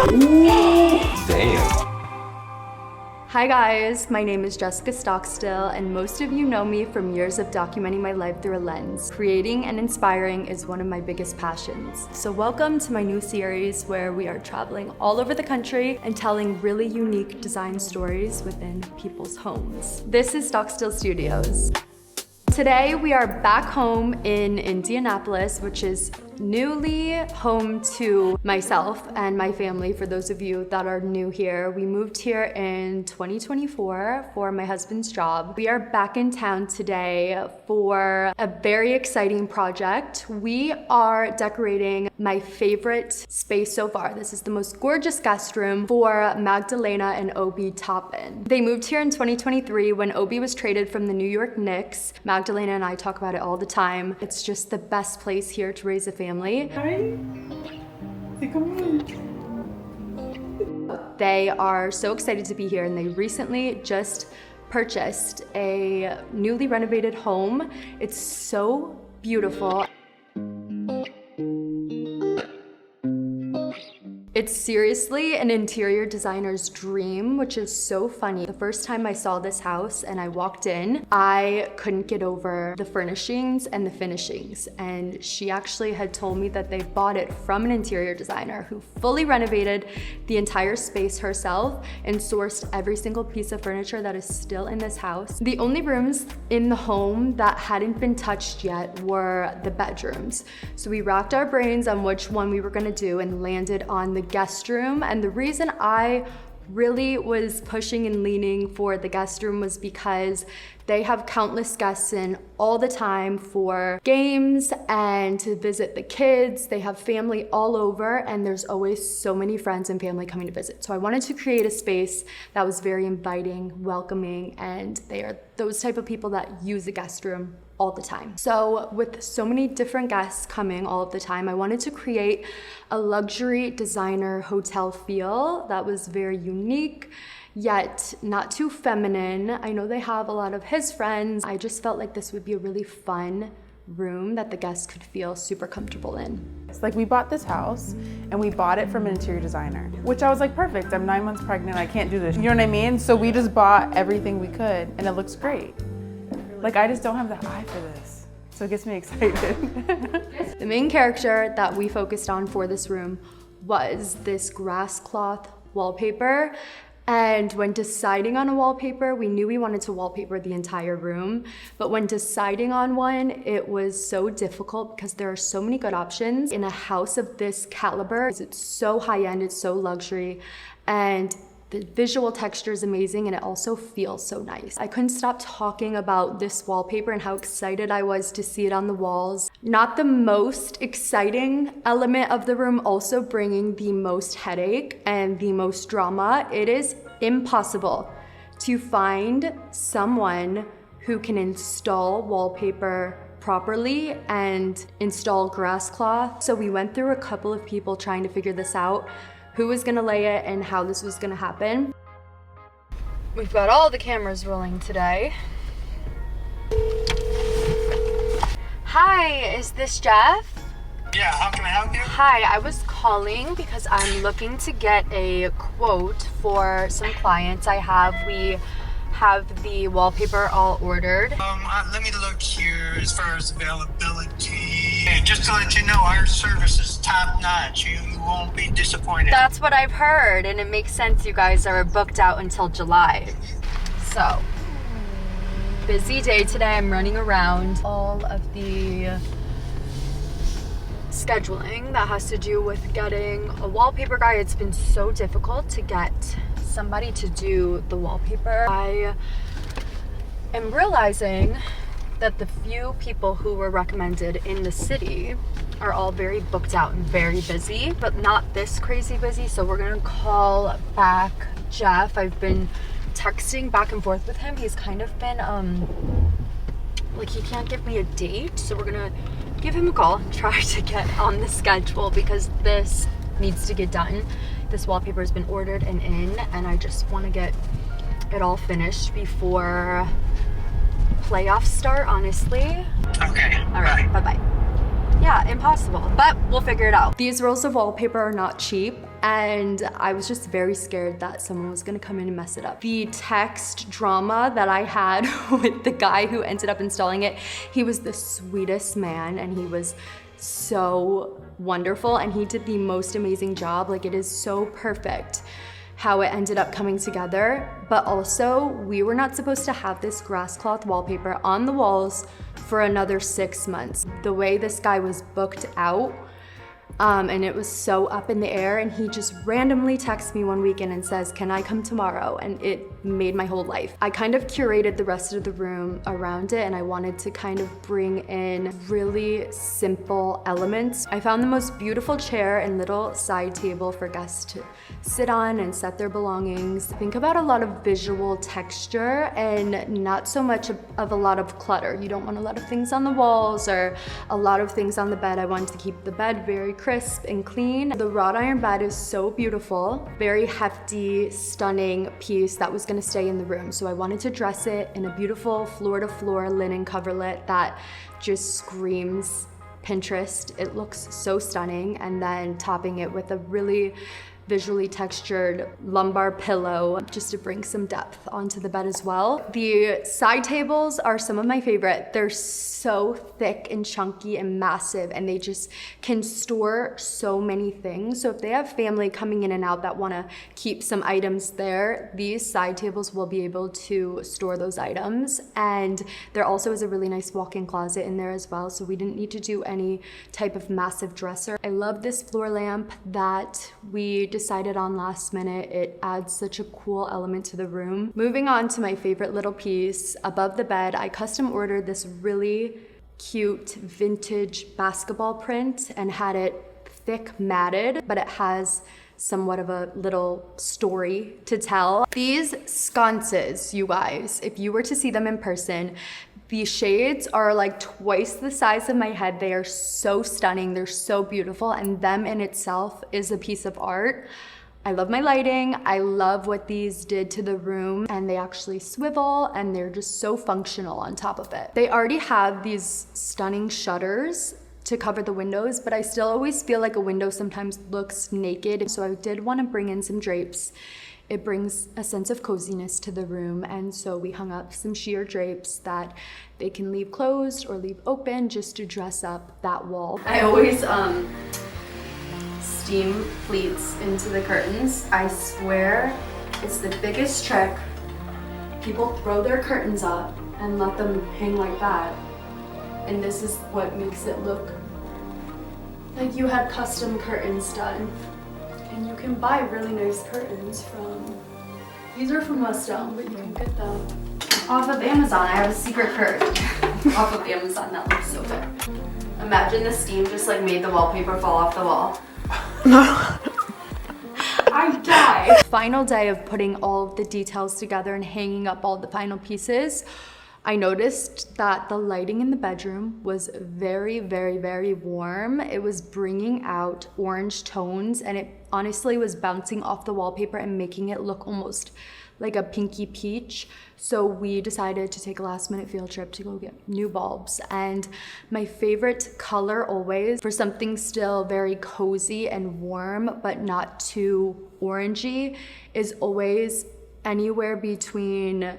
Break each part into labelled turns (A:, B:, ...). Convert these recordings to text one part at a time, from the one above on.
A: Damn.
B: Hi guys, my name is Jessica Stockstill, and most of you know me from years of documenting my life through a lens. Creating and inspiring is one of my biggest passions. So welcome to my new series where we are traveling all over the country and telling really unique design stories within people's homes. This is Stockstill Studios. Today we are back home in Indianapolis, which is newly home to myself and my family. For those of you that are new here, we moved here in 2024 for my husband's job. We are back in town today for a very exciting project. We are decorating my favorite space so far. This is the most gorgeous guest room for Magdelana and Obi Toppin. They moved here in 2023 when Obi was traded from the New York Knicks. Magdelana and I talk about it all the time. It's just the best place here to raise a family. They are so excited to be here, and they recently just purchased a newly renovated home. It's so beautiful. It's seriously an interior designer's dream, which is so funny. The first time I saw this house and I walked in, I couldn't get over the furnishings and the finishings. And she actually had told me that they bought it from an interior designer who fully renovated the entire space herself and sourced every single piece of furniture that is still in this house. The only rooms in the home that hadn't been touched yet were the bedrooms. So we racked our brains on which one we were gonna do and landed on the guest room. And the reason I really was pushing and leaning for the guest room was because they have countless guests in all the time for games and to visit the kids. They have family all over, and there's always so many friends and family coming to visit. So I wanted to create a space that was very inviting, welcoming, and they are those type of people that use the guest room all the time. So with so many different guests coming all of the time, I wanted to create a luxury designer hotel feel that was very unique, yet not too feminine. I know they have a lot of his friends. I just felt like this would be a really fun room that the guests could feel super comfortable in.
C: It's like we bought this house and we bought it from an interior designer, which I was like, perfect, I'm 9 months pregnant, I can't do this. You know what I mean? So we just bought everything we could and it looks great. Like, I just don't have the eye for this. So it gets me excited.
B: The main character that we focused on for this room was this grass cloth wallpaper. And when deciding on a wallpaper, we knew we wanted to wallpaper the entire room. But when deciding on one, it was so difficult because there are so many good options. In a house of this caliber, it's so high-end, it's so luxury, and the visual texture is amazing, and it also feels so nice. I couldn't stop talking about this wallpaper and how excited I was to see it on the walls. Not the most exciting element of the room, also bringing the most headache and the most drama. It is impossible to find someone who can install wallpaper properly and install grass cloth. So we went through a couple of people trying to figure this out, who was gonna lay it and how this was gonna happen. We've got all the cameras rolling today. Hi, is this Jeff?
D: Yeah, how can I help you?
B: Hi, I was calling because I'm looking to get a quote for some clients I have. We have the wallpaper all ordered.
D: Let me look here as far as availability. And just to let you know, our service is top notch. You won't be disappointed.
B: That's what I've heard, and it makes sense. You guys are booked out until July. So, busy day today. I'm running around all of the scheduling that has to do with getting a wallpaper guy. It's been so difficult to get somebody to do the wallpaper. I am realizing that the few people who were recommended in the city are all very booked out and very busy, but not this crazy busy. So we're gonna call back Jeff. I've been texting back and forth with him. He's kind of been like, he can't give me a date, so we're gonna give him a call and try to get on the schedule because this needs to get done. This wallpaper has been ordered and in, and I just want to get it all finished before playoffs start, honestly.
D: Okay.
B: All right, bye-bye. Yeah, impossible, but we'll figure it out. These rolls of wallpaper are not cheap, and I was just very scared that someone was gonna come in and mess it up. The text drama that I had with the guy who ended up installing it, he was the sweetest man, and he was so wonderful, and he did the most amazing job. Like, it is so perfect how it ended up coming together. But also, we were not supposed to have this grass cloth wallpaper on the walls for another 6 months. The way this guy was booked out, and it was so up in the air, and he just randomly texts me one weekend and says, can I come tomorrow? And it made my whole life. I kind of curated the rest of the room around it, and I wanted to kind of bring in really simple elements. I found the most beautiful chair and little side table for guests to sit on and set their belongings. Think about a lot of visual texture and not so much of a lot of clutter. You don't want a lot of things on the walls or a lot of things on the bed. I wanted to keep the bed very crisp and clean. The wrought iron bed is so beautiful, very hefty, stunning piece that was gonna stay in the room. So I wanted to dress it in a beautiful floor-to-floor linen coverlet that just screams Pinterest. It looks so stunning, and then topping it with a really visually textured lumbar pillow just to bring some depth onto the bed as well. The side tables are some of my favorite. They're so thick and chunky and massive, and they just can store so many things. So if they have family coming in and out that want to keep some items there, these side tables will be able to store those items. And there also is a really nice walk-in closet in there as well, so we didn't need to do any type of massive dresser. I love this floor lamp that we decided on last minute. It adds such a cool element to the room. Moving on to my favorite little piece, above the bed, I custom ordered this really cute vintage basketball print and had it thick matted, but it has somewhat of a little story to tell. These sconces, you guys, if you were to see them in person, these shades are like twice the size of my head. They are so stunning. They're so beautiful, and them in itself is a piece of art. I love my lighting. I love what these did to the room, and they actually swivel, and they're just so functional on top of it. They already have these stunning shutters to cover the windows, but I still always feel like a window sometimes looks naked. So I did want to bring in some drapes. It brings a sense of coziness to the room, and so we hung up some sheer drapes that they can leave closed or leave open just to dress up that wall. I always steam pleats into the curtains. I swear it's the biggest trick. People throw their curtains up and let them hang like that, and this is what makes it look like you had custom curtains done. And you can buy really nice curtains from, these are from Westone, but you can get them off of Amazon. I have a secret curtain off of Amazon that looks so good. Imagine the steam just like made the wallpaper fall off the wall. I die. Final day of putting all of the details together and hanging up all the final pieces. I noticed that the lighting in the bedroom was very, very, very warm. It was bringing out orange tones, and it honestly was bouncing off the wallpaper and making it look almost like a pinky peach. So we decided to take a last minute field trip to go get new bulbs. And my favorite color always, for something still very cozy and warm, but not too orangey, is always anywhere between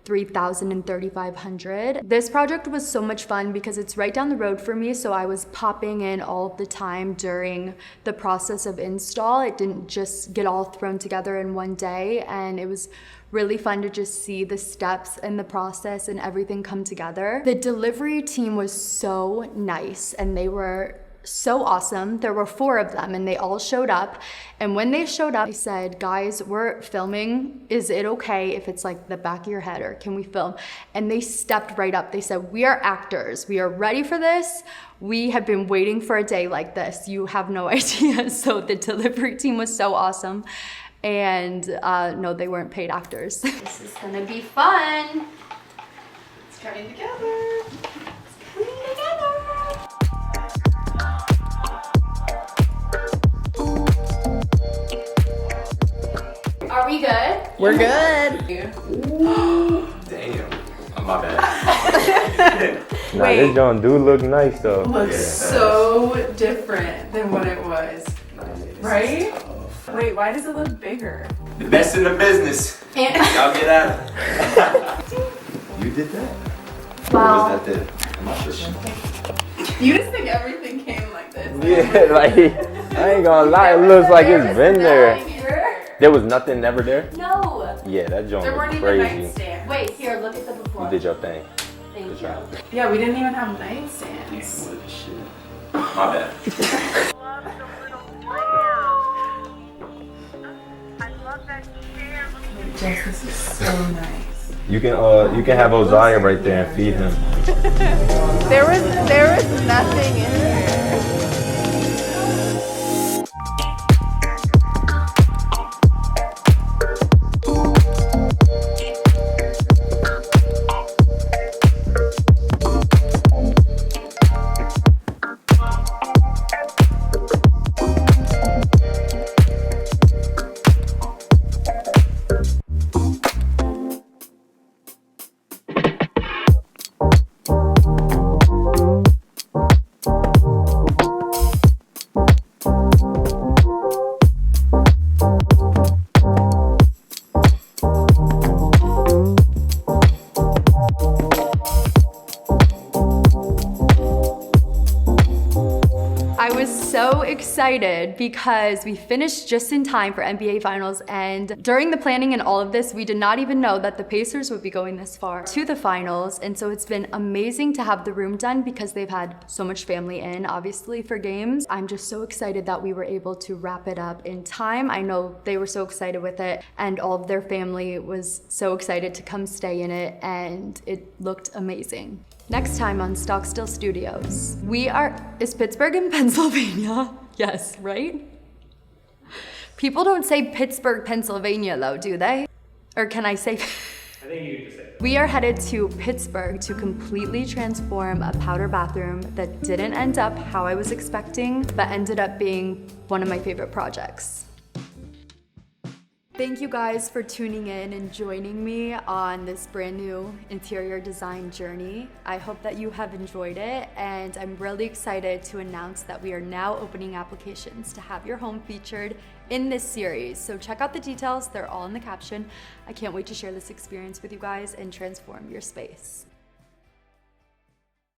B: 3,000 and 3,500. This project was so much fun because it's right down the road for me, so I was popping in all the time during the process of install. It didn't just get all thrown together in one day, and it was really fun to just see the steps and the process and everything come together. The delivery team was so nice, and they were so awesome. There were 4 of them, and they all showed up. And when they showed up, I said, guys, we're filming. Is it okay if it's like the back of your head, or can we film? And they stepped right up. They said, we are actors. We are ready for this. We have been waiting for a day like this. You have no idea. So the delivery team was so awesome. And no, they weren't paid actors. This is gonna be fun.
C: It's coming together.
B: Are we good?
C: We're good.
A: Damn. My bad.
E: Nah,
C: Wait.
E: this joint do look nice though.
C: Looks so different than what it was. Right? Wait, why does it look bigger?
A: The best in the business. Y'all get at it. You did that?
B: Wow.
A: Or was that
C: You just think everything came like this.
E: Yeah, like, I ain't gonna lie, it looks like it's been there. There was nothing never there?
B: No.
E: Yeah, that joint
C: There weren't
E: was
C: even
E: crazy.
C: nightstands.
B: Wait, here, look at the before.
E: You did your thing.
B: Thank
E: Good
B: you.
E: job.
C: Yeah, we didn't even have nightstands.
A: What the shit? My bad.
C: Jess, this is so nice.
E: You can have Osiah right there and feed him.
C: There was nothing in here.
B: I was so excited because we finished just in time for NBA Finals, and during the planning and all of this, we did not even know that the Pacers would be going this far to the finals. And so it's been amazing to have the room done because they've had so much family in, obviously, for games. I'm just so excited that we were able to wrap it up in time. I know they were so excited with it, and all of their family was so excited to come stay in it, and it looked amazing. Next time on Stockstill Studios, is Pittsburgh in Pennsylvania? Yes, right? People don't say Pittsburgh, Pennsylvania though, do they? Or can I say?
A: I think you can just say that.
B: We are headed to Pittsburgh to completely transform a powder bathroom that didn't end up how I was expecting, but ended up being one of my favorite projects. Thank you guys for tuning in and joining me on this brand new interior design journey. I hope that you have enjoyed it, and I'm really excited to announce that we are now opening applications to have your home featured in this series. So check out the details, they're all in the caption. I can't wait to share this experience with you guys and transform your space.